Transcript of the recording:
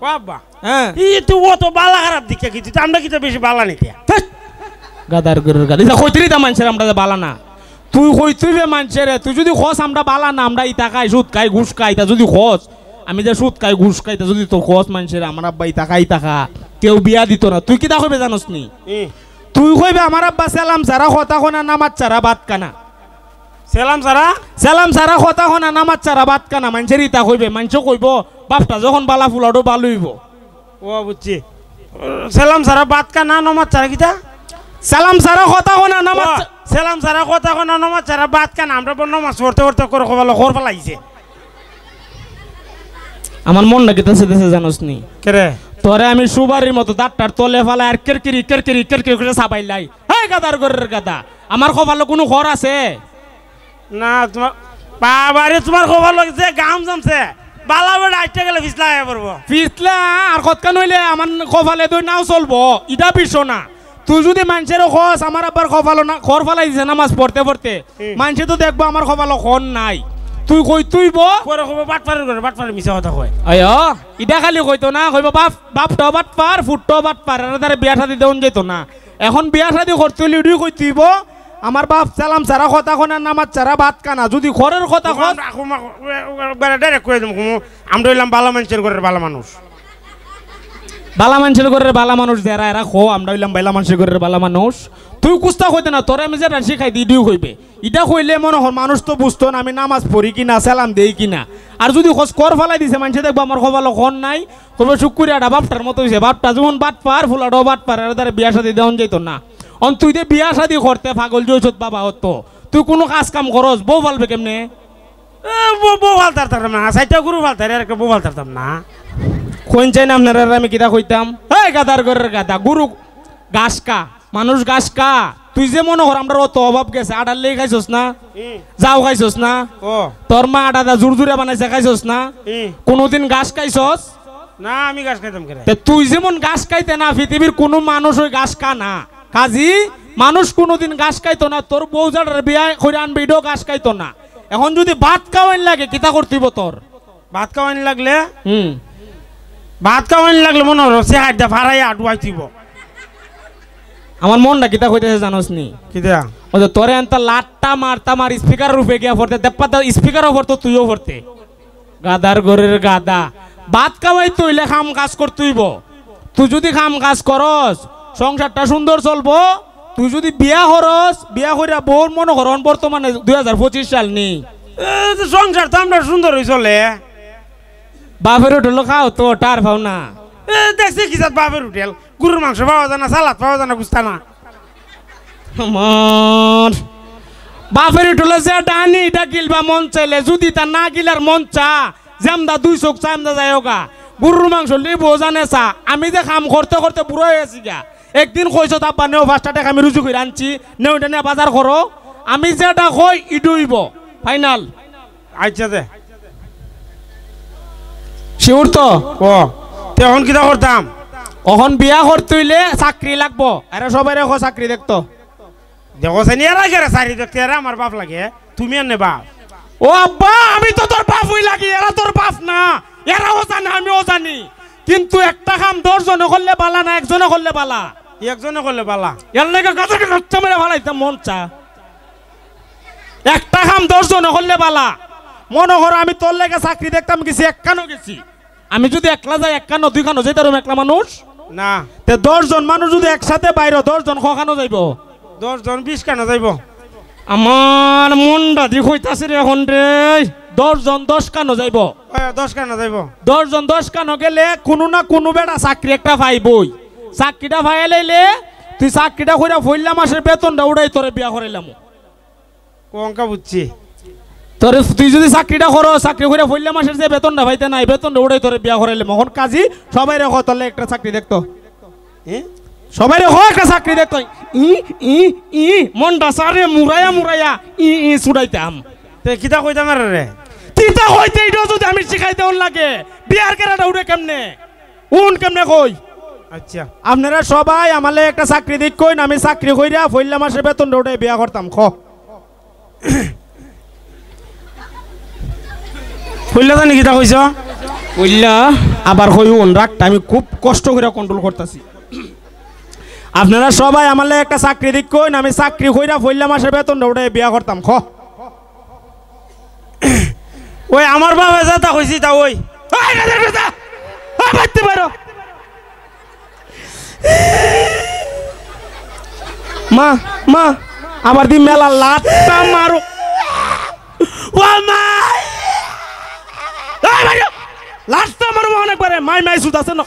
বাবা হ্যাঁ এই তুই অত বালা খারাপ দিকে কি তুই আমরা কি তো বেশি বালা নিতে গাদার গরুর গাদা এটা কইতেই তা মানুষের আমরা বালা না তুই কইতুই বে মানুষের তুই যদি খস আমরা বালা না আমরা ইতা খাই সুদ খাই ঘুষ খাই তা যদি খস আমি যে সুদ খাই ঘুষ খাই তা যদি তোর খস মানুষের আমার আব্বা ইতা খাই টাকা কেউ বিয়া দিত না তুই কিতা কইবে জানোস নি তুই কইবে আমার আব্বা সালাম সারা কথা কোনা নামাজ সারা বাত কানা সালাম সারা কথা কোনা নামাজ সারা বাত কানা মানুষের ইতা কইবে মানুষ কইব বাপটা যখন বালা ফুলাটো বালু হইব ও বুঝছি সালাম সারা বাত কানা নামাজ সারা কিতা সালাম সারা কথা কোনা নামাজ সালাম সারা কথা কোনা নামাজ সারা বাত কানা আমরা নামাজ পড়তে পড়তে করে কবালো খর ফলাইছে আমার মন না কিতা সেদেশে জানোস নি কেরে তোরে আমি সুবারির মতো দাঁতটার তলে ফেলা আর কেরকেরি করে সাবাইলাই হ্যাঁ গাদার গরের গাদা আমার কপালে কোনো ঘর আছে না তোমার বাবারে তোমার খবর লাগছে গাম জমছে বালা বেড়া আইতে গেলে ফিসলা আয়া পড়বো ফিসলা আর কতকা নইলে আমার কপালে দুই নাও চলবো ইটা বিষয় না তুই যদি মানুষের খস আমার আবার কপালো না ঘর ফেলাই দিছে নামাজ পড়তে পড়তে মানুষে তো দেখবো আমার কপালো খন নাই তুই কই তুই পরে কব বাটপারের মিছা কথা কয় আয় ইটা খালি কইতো না কইব বাপটাও বাটপার ফুটটাও বাটপার আর তারে বিয়া শাদি দেউন যেত না এখন বিয়া শাদি করতে লিডি কই তুইব আমার বাপ সালাম সারা কথা কোনা নামাজ সারা ভাত কানা যদি ঘরের কথা কস ডাইরেক্ট কই দেব আমরা হইলাম বালা মানুষের ঘরের বালা মানুষ বালা মানুষের ঘরের বালা মানুষ যারা এরা খো আমরা হইলাম বালা মানুষের ঘরের বালা মানুষ তুই কুস্তা কইতে না তোরে আমি যেটা শিখাই দিও কইবে ইটা কইলে মনে হয় মানুষ তো বুঝতো না আমি নামাজ পড়ি কিনা সালাম দেই কিনা আর যদি খোঁজ কর ফেলাই দিছে মানুষে দেখবো আমার খবর খন নাই তবে শুক্রিয়াটা বাপটার মতো হয়েছে বাপটা যেমন বাট পার ফুলাটাও বাট পার আর তারা বিয়া শাদি দেওয়া যেত না অন তুই যে বিয়া শাদি করতে পাগল জয়সত বাবা হতো তুই কোনো কাজ কাম করস বউ ফালবে কেমনে বউ ফালতাম না সাইটা গুরু ফালতার আর বউ ফালতাম না কোন চাই না আপনার আমি কিতা কইতাম এই গাদার ঘরের গাদা গুরু গাছকা মানুষ গাছকা তুই যে মনে কর আমরা অত অভাব গেছে আডার লেগে খাইছস না যাও খাইছস না তোর মা আডা জোর জোরে বানাইছে খাইছস না কোনোদিন গাছ খাইছস না আমি গাছ খাইতাম কেন তুই যেমন গাছ খাইতে না পৃথিবীর কোনো মানুষ ওই গাছ খা না কাজী মানুষ কোনোদিন গাছ খাইতো না তোর বউ যার বিয়া করে আনবে এটাও গাছ খাইতো না এখন যদি ভাত খাওয়াইন লাগে কিতা করতিব তোর ভাত খাওয়াইন লাগলে ভাত খাওয়াইন লাগলে মনে হলো সে হাইটা ফারাই আডুয়াই দিব আমার মনটা কিতা কইতেছে জানোস নি কিতা ও যে তোরে আনতা লাটটা মারতা মার স্পিকারের রূপে গিয়া পড়তে দেপ্পাতা স্পিকারও পড়তো তুইও পড়তে গাদার ঘরের গাদা ভাত খাওয়াই তুইলে কাম কাজ করতেইব তুই যদি কাম কাজ করস সংসারটা সুন্দর চলবো তুই যদি বিয়া করস বিয়া কইরা বউর মনে করন বর্তমানে 2025 সাল নি সংসার তো আমরা সুন্দর হই চলে বাপের হোটেল খাও তো টার পাও না দেখছি কি জাত বাপের হোটেল গরুর মাংস পাওয়া যায় না সালাদ পাওয়া যায় না বুঝতা না আমার বাপের হোটেলে যে ডানি এটা গিলবা মন চাইলে যদি তা না গিলার মন চা জামদা 2 চোখ চামদা যায় গা গরুর মাংস লিবো জানে চা আমি যে কাম করতে করতে বুড়ো হয়ে গেছি গা একদিন কইছো তাপ্পা নেও 5টা টাকা আমি রুজু করে আনছি নেও এটা নিয়ে বাজার করো আমি যেটা কই ইডুইব ফাইনাল আচ্ছা দে শিওর তো তখন কিটা করতাম এখন বিয়া করতে হইলে চাকরি লাগবো আরে সবাই রেখো চাকরি দেখতো দেখো সে এরা গেরে চাকরি দেখতে এরা আমার বাপ লাগে তুমি আর নে বাপ ও আব্বা আমি তো তোর বাপ হই লাগি এরা তোর বাপ না এরাও জানে আমিও জানি কিন্তু একটা কাম 10 জনে করলে বালা না একজনে করলে বালা একজনে করলে বালা এর লাগে গাছকে রক্ত মেরে ফালাইতে মন চা একটা কাম 10 জনে করলে বালা মনে করো আমি তোর লেগে চাকরি দেখতাম গেছি একখানো গেছি আমি যদি একলা যাই একখানো দুইখানো যেতাম একলা মানুষ না তে 10 জন মানুষ যদি একসাথে বাইরে 10 জন কখানো যাইব 10 জন 20 কেন যাইব আমার মনটা দি কইতাছে রে এখন রে 10 জন 10 কানো যাইব 10 কেন যাইব 10 জন 10 কানো গেলে কোনো না কোনো বেটা চাকরি একটা পাইবই চাকরিটা পাই লাইলে তুই চাকরিটা কইরা ফইলা মাসের বেতনটা উড়াই তোরে বিয়া করাইলাম কোনকা বুঝছি তোরে তুই যদি চাকরিটা করো চাকরি কইরা ফইলা মাসের যে বেতনটা পাইতে নাই বেতনটা উড়াই তোরে বিয়া করাইলাম এখন কাজী সবাই রে কত তোলে একটা চাকরি দেখতো সবাই রে একটা চাকরি দেখতো ই ই ই মনটা সারে মুরায়া মুরায়া ই ই ছুড়াইতাম তে কিটা কইতাম রে কিটা কইতে এটাও যদি আমি শিখাইতে ওন লাগে বিয়ার কেরাটা উড়ে কেমনে উন কেমনে কই আচ্ছা আপনারা সবাই আমালে একটা চাকরি দিক কইন আমি চাকরি কইরা ফইলা মাসের বেতনটা উড়াই বিয়া করতাম খ ফইলা জানি কিটা কইছ কইলা আবার হইউন রাগটা আমি খুব কষ্ট করে কন্ট্রোল করতেছি। আপনারা সবাই আমার লাগে একটা চাকরি দিক কইন, আমি চাকরি কইরা ফইলা মাসের বেতনটা উঠে বিয়া করতাম। ওই আমার বাবা যা কইছি তা ওই বাড়তে পারো মা মা আমার দি মেলা লাটটা মারো। ও মা লাটটা মারো অনেকবারে মাই মাই সুদ আছে না।